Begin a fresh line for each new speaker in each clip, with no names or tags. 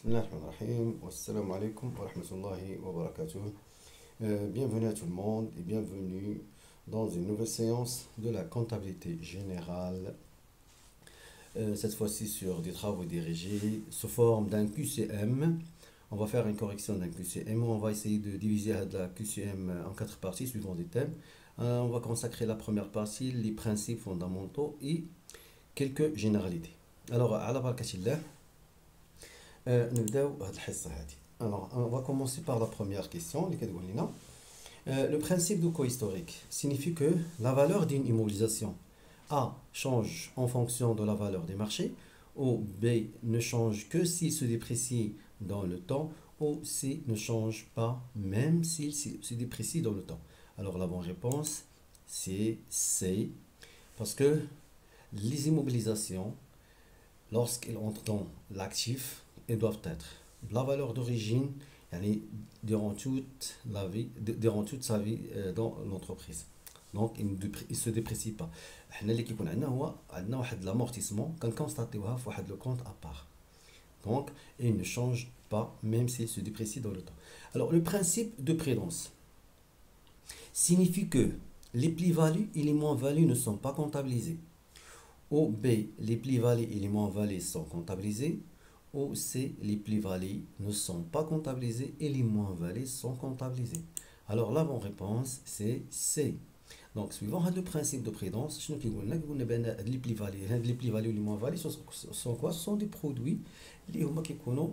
Bismillahirrahmanirrahim. Wassalamu alaikum wa rahmatullahi wa barakatuh. Bienvenue à tout le monde et bienvenue dans une nouvelle séance de la comptabilité générale. Cette fois-ci sur des travaux dirigés sous forme d'un QCM. On va faire une correction d'un QCM. On va essayer de diviser la QCM en 4 parties suivant des thèmes. On va consacrer la première partie, les principes fondamentaux et quelques généralités. Alors, à la barakatillah. Alors, on va commencer par la première question. Le principe de cohistorique signifie que la valeur d'une immobilisation A change en fonction de la valeur des marchés, ou B ne change que s'il se déprécie dans le temps, ou C ne change pas même s'il se déprécie dans le temps. Alors la bonne réponse c'est C, parce que les immobilisations, lorsqu'elles entrent dans l'actif, elles doivent être la valeur d'origine durant toute sa vie dans l'entreprise. Donc, il ne se déprécie pas. حنا اللي كيكون عندنا هو عندنا واحد l'amortissement كنكونستاتيوها في واحد le compte à part. Donc, il ne change pas même s'il se déprécie dans le temps. Alors, le principe de prudence signifie que les plus-values et les moins-values ne sont pas comptabilisées. Ou B, les plus-values et les moins-values sont comptabilisées. Ou C, les plus-values ne sont pas comptabilisées et les moins-values sont comptabilisées. Alors la bonne réponse c'est C. Donc suivant le principe de prudence, les plus-values et les moins-values sont quoi? Ce sont des produits qui sont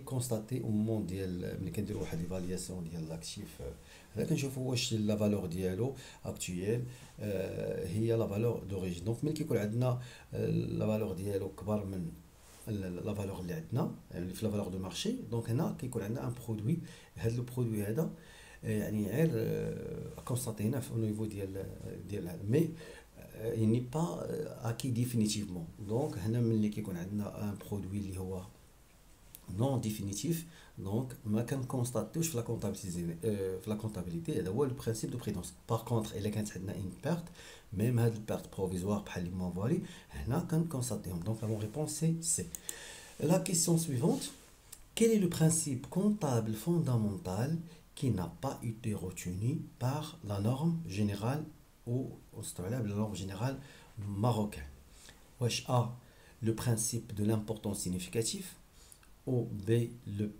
constatés au moment ملي كنديروا واحد l'évaluation ديال l'actif. Là كنشوفوا واش la valeur ديالو actuelle هي la valeur d'origine. Donc ملي كيكون عندنا la valeur ديالو كبر من la valeur اللي عندنا يعني في la valeur de marché. Donc هنا كيكون عندنا un produit. هذا لو برودوي هذا يعني غير كونستاتينا au niveau ديال مي il n'est pas acquis définitivement. Donc هنا ملي كيكون عندنا un produit اللي هو non définitif, donc ما كنكونستاتيوش في la comptabilité. هذا هو le principe de prudence. Par contre الا كانت عندنا une perte, même هاد البيرت بروفيزوار بحال لي موفالي هنا كنكونستاتيهم. Donc la bonne réponse c'est C. La question suivante: quel est le principe comptable fondamental qui n'a pas été retenu par la norme générale ou la norme générale marocaine? Wesh A, le principe de l'importance significative, ou B,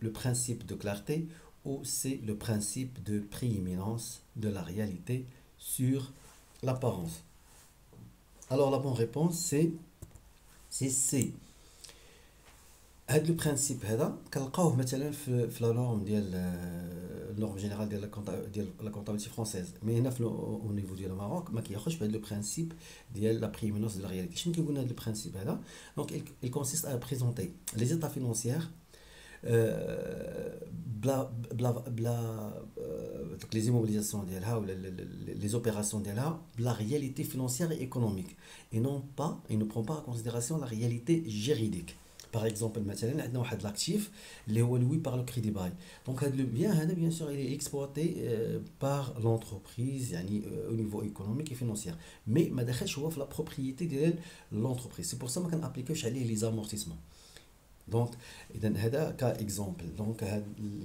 le principe de clarté, ou C, le principe de prééminence de la réalité sur l'apparence. Alors la bonne réponse c'est C. هذا لو برانسيب هذا كنلقاوه مثلا في لا نورم ديال النورم جينيرال ديال لا كونطابيلتي فرونسيز. مي هنا في او نيفو ديال الماروك ما كياخذش بهذا لو برانسيب ديال لا بريمينونس دو لا رياليتي. شنو كيقول لنا هذا لو برانسيب هذا؟ دونك il consiste à présenter les états financiers les immobilisations ديالها ولا les opérations ديالها la réalité financière et économique, et non pas, il ne prend pas en considération la réalité juridique. Par exemple, مثلا عندنا واحد l'actif اللي هو loué par le crédit bail. Donc هذا le bien هذا bien sûr il est exploité par l'entreprise يعني au niveau économique et financier, mais ما دخلش هو في la propriété ديال l'entreprise. C'est pour ça ما كنابليكيوش عليه les amortissements. Donc هذا cas exemple. Donc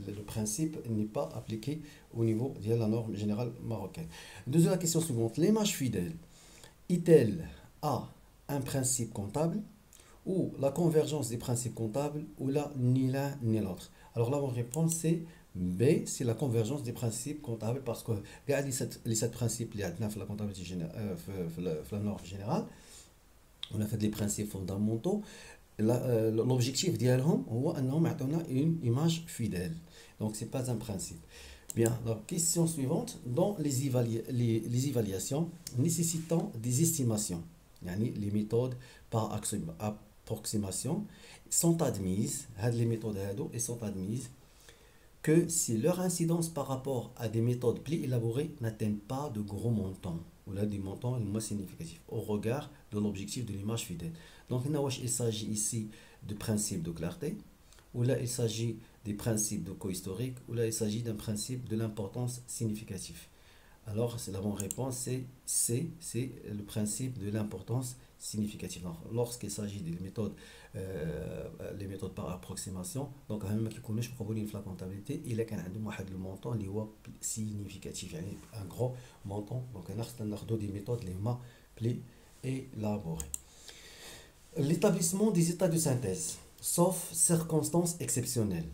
le principe n'est pas appliqué au niveau de la norme générale marocaine. Deuxième question suivante: l'image fidèle est-elle A, un principe comptable, ou la convergence des principes comptables, ou là ni l'un ni l'autre? Alors la bonne réponse c'est B, c'est la convergence des principes comptables, parce que regardez les 7 principes اللي عندنا في la comptabilité générale في la norme générale. On a fait les principes fondamentaux. L'objectif ديالهم هو انهم يعطونا une image fidèle. Donc c'est pas un principe. Bien, donc question suivante: dans les évaluations nécessitant des estimations, les méthodes par approximation sont admises, les méthodes sont admises que si leur incidence par rapport à des méthodes plus élaborées n'atteint pas de gros montants, ou là des montants moins significatifs au regard de l'objectif de l'image fidèle. Donc il s'agit ici de principe de clarté, ou là il s'agit des principes de cohistorique, ou là il s'agit d'un principe de l'importance significative. Alors c'est la bonne réponse c'est C, c'est le principe de l'importance significative. Lorsqu'il s'agit des méthodes, les méthodes par approximation, donc même qui connaissent probablement la comptabilité, il a un montant qui est significatif, un gros montant. Donc on a des méthodes les plus élaborées. L'établissement des états de synthèse, sauf circonstances exceptionnelles,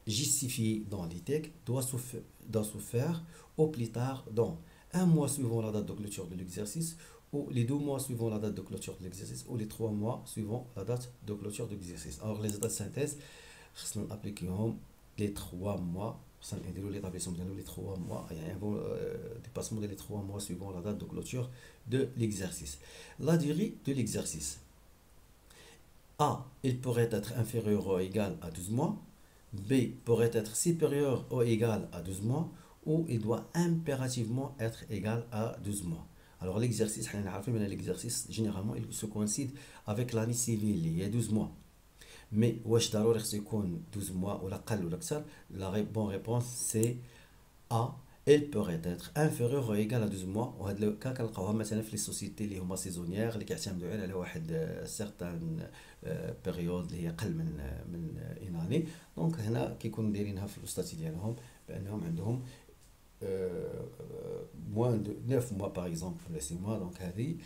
justifié dans l'ITEC, doit se faire au plus tard dans un mois suivant la date de clôture de l'exercice, ou les 2 mois suivant la date de clôture de l'exercice, ou les 3 mois suivant la date de clôture de l'exercice. Alors les états de synthèse, on applique les 3 mois, l'établissement de les 3 mois, il y a un dépassement des 3 mois suivant la date de clôture de l'exercice. La durée de l'exercice. A, il pourrait être inférieur ou égal à 12 mois. B pourrait être supérieur ou égal à 12 mois, ou il doit impérativement être égal à 12 mois. Alors l'exercice, l'exercice généralement il se coïncide avec l'année civile, il y a 12 mois. Mais واش ضروري خصو يكون 12 mois ولا قل ولا أكثر؟ La bonne réponse c'est A. Elle pourrait être inférieure ou égale à 12 mois. وهذا لو كان كنلقاوها مثلا في لي سوسيتي اللي هما سيزونيير اللي كيعتمدوا على واحد سيغتان بيريود اللي هي قل من اناني. دونك هنا كيكونوا دايرينها في الاستاتي ديالهم بانهم عندهم moins de 9 mois par exemple ou 6 mois. Donc هذه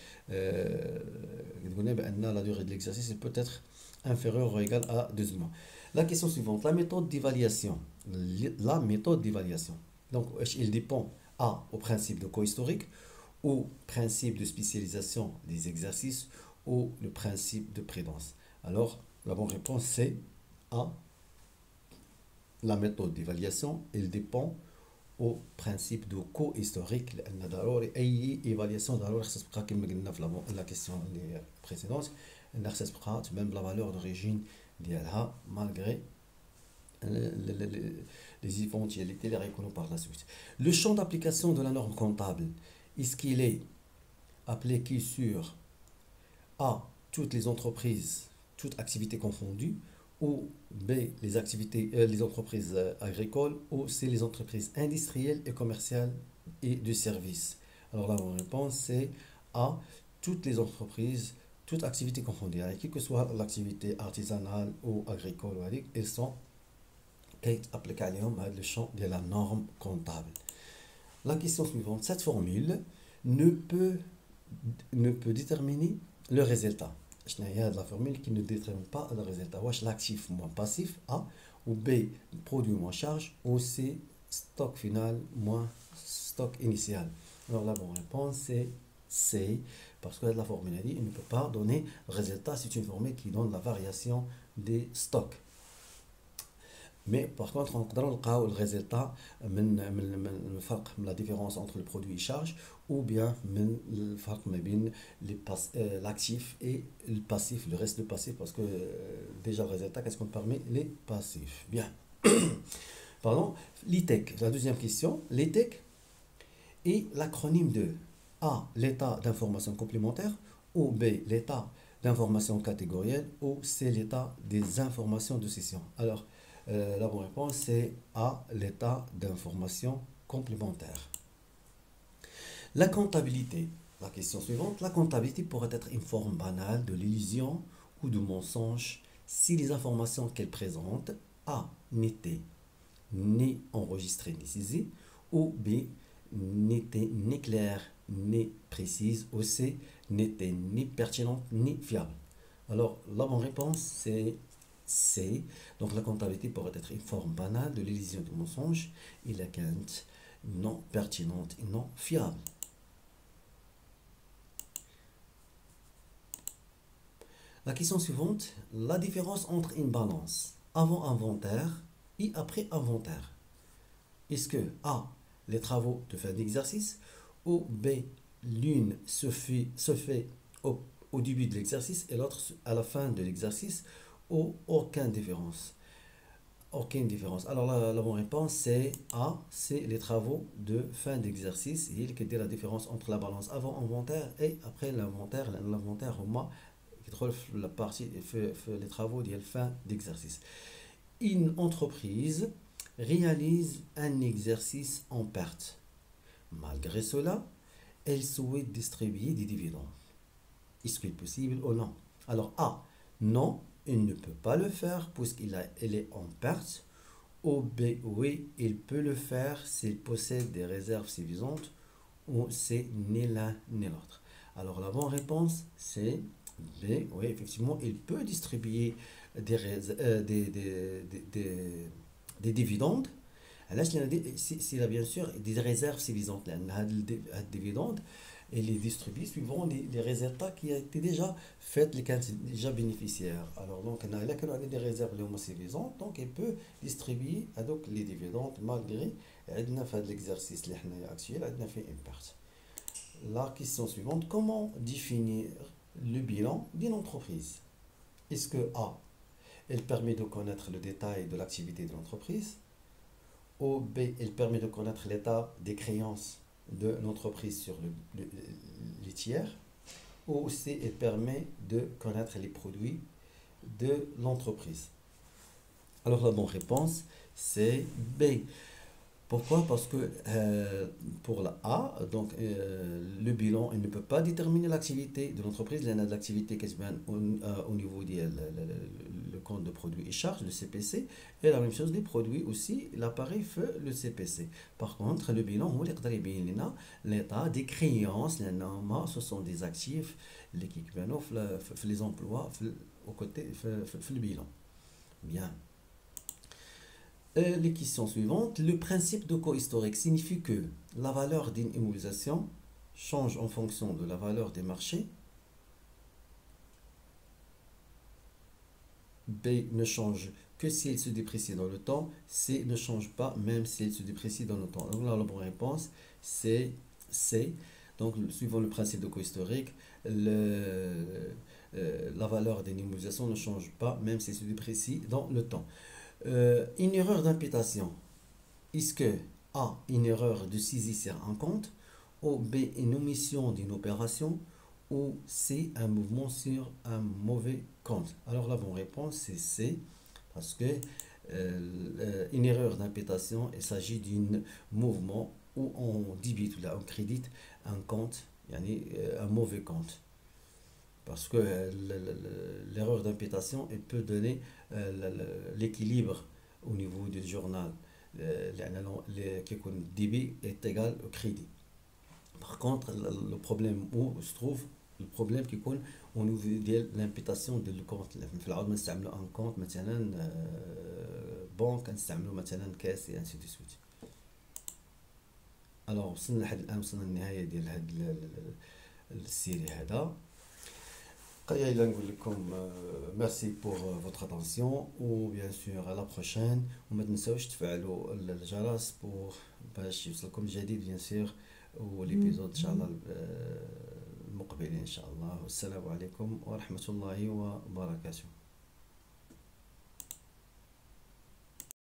قلنا بان la durée de l'exercice peut être inférieure ou égale à 12 mois. La question suivante, la méthode d'évaluation. La méthode d'évaluation. Donc, il dépend A, au principe de cohistorique, au principe de spécialisation des exercices, ou le principe de prédence. Alors, la bonne réponse c'est A. La méthode d'évaluation, il dépend au principe de cohistorique. لأن ضروري أي évaluation ضروري خصها تبقى كما قلنا في la question précédente أنها خصها تبقى تبان بلا valeur d'origine ديالها malgré les éventualités les reconnues par la suite. Le champ d'application de la norme comptable, est-ce qu'il est appliqué sur A, toutes les entreprises, toutes activités confondues, ou B, les entreprises agricoles, ou C, les entreprises industrielles et commerciales et de services? Alors la bonne réponse c'est A, toutes les entreprises, toutes activités confondues, quelle que soit l'activité artisanale ou agricole, elles sont appliquées le champ de la norme comptable. La question suivante, cette formule ne peut déterminer le résultat. Il y a la formule qui ne détermine pas le résultat. L'actif moins passif, A, ou B, produit moins charge, ou C, stock final moins stock initial. Alors la bonne réponse c'est C, parce que la formule a dit il ne peut pas donner résultat, c'est une formule qui donne la variation des stocks. Mais par contre, on peut le résultat la différence entre le produit et charge, ou bien l'actif et le passif, le reste du passif, parce que déjà le résultat, qu'est-ce qu'on permet? Les passifs. Bien. Pardon. L'ITEC, la deuxième question. L'ITEC est l'acronyme de A, l'état d'information complémentaire, ou B, l'état d'information catégorielle, ou C, l'état des informations de session. Alors, la bonne réponse c'est A, l'état d'information complémentaire. La comptabilité. La question suivante. La comptabilité pourrait être une forme banale de l'illusion ou de mensonge si les informations qu'elle présente A, n'étaient ni enregistrées ni saisies, ou B, n'étaient ni claires ni précises, ou C, n'étaient ni pertinentes ni fiables. Alors la bonne réponse c'est C. Donc la comptabilité pourrait être une forme banale de l'illusion du mensonge et la quinte non pertinente et non fiable. La question suivante, la différence entre une balance avant inventaire et après inventaire. Est-ce que A, les travaux de fin d'exercice, ou B, l'une se fait au début de l'exercice et l'autre à la fin de l'exercice, ou aucune différence? Aucune différence. Alors la bonne réponse c'est A, c'est les travaux de fin d'exercice. Il qui dit la différence entre la balance avant inventaire et après l'inventaire. L'inventaire au moins qui trouve la partie fait les travaux de fin d'exercice. Une entreprise réalise un exercice en perte. Malgré cela, elle souhaite distribuer des dividendes. Est-ce qu'il est possible ou non? Alors A, non, il ne peut pas le faire puisqu'il est en perte. Ou B, oui, il peut le faire s'il possède des réserves suffisantes. Ou C, ni l'un ni l'autre. Alors la bonne réponse, c'est B. Oui, effectivement, il peut distribuer des dividendes. S'il a bien sûr des réserves suffisantes, les dividendes, et les distribue suivant les résultats qui ont été déjà faits, les candidats déjà bénéficiaires. Alors, donc, on a des réserves suffisantes, donc il peut distribuer donc, les dividendes malgré l'exercice actuel, on a fait une partie. La question suivante, comment définir le bilan d'une entreprise? Est-ce que A, elle permet de connaître le détail de l'activité de l'entreprise? Ou B, elle permet de connaître l'état des créances de l'entreprise sur les tiers? Ou C, elle permet de connaître les produits de l'entreprise? Alors la bonne réponse, c'est B. Pourquoi? Parce que pour la A, donc, le bilan, il ne peut pas déterminer l'activité de l'entreprise. Il y en a de l'activité qui se met au niveau le compte de produits et charges, le CPC, et la même chose des produits aussi, l'appareil fait le CPC. Par contre, le bilan, هو اللي يقدر يبين لنا l'état des créances, ce sont des actifs qui كيبانوا في les emplois au côté في le bilan. Bien. Les questions suivantes. Le principe de cohistorique signifie que la valeur d'une immobilisation change en fonction de la valeur des marchés. B ne change que si elle se déprécie dans le temps. C ne change pas même si elle se déprécie dans le temps. Donc là, la bonne réponse, c'est C. Donc, suivant le principe de cohistorique, la valeur d'une immobilisation ne change pas même si elle se déprécie dans le temps. Une erreur d'imputation. Est-ce que A, une erreur de saisie sur un compte, ou B, une omission d'une opération, ou C, un mouvement sur un mauvais compte? Alors la bonne réponse, c'est C, parce que une erreur d'imputation, il s'agit d'un mouvement où on débite ou là, on crédite un compte, un mauvais compte. Parce que l'erreur d'imputation, elle peut donner l'équilibre au niveau du journal. Le débit est égal au crédit. Par contre, le problème où se trouve, le problème qui est au niveau de l'imputation de le compte. في العادة نستعملوا un compte مثلا بنك نستعملوا مثلا كاس et ainsi de suite. Alors وصلنا لحد الآن وصلنا للنهاية ديال هذا السيري هذا. Merci pour votre attention ou bien sûr à la prochaine وما تنسوش تفعلوا الجرس باش يوصلكم الجديد bien sûr والإبيزود إن شاء الله المقبلين إن شاء الله. والسلام عليكم ورحمة الله وبركاته.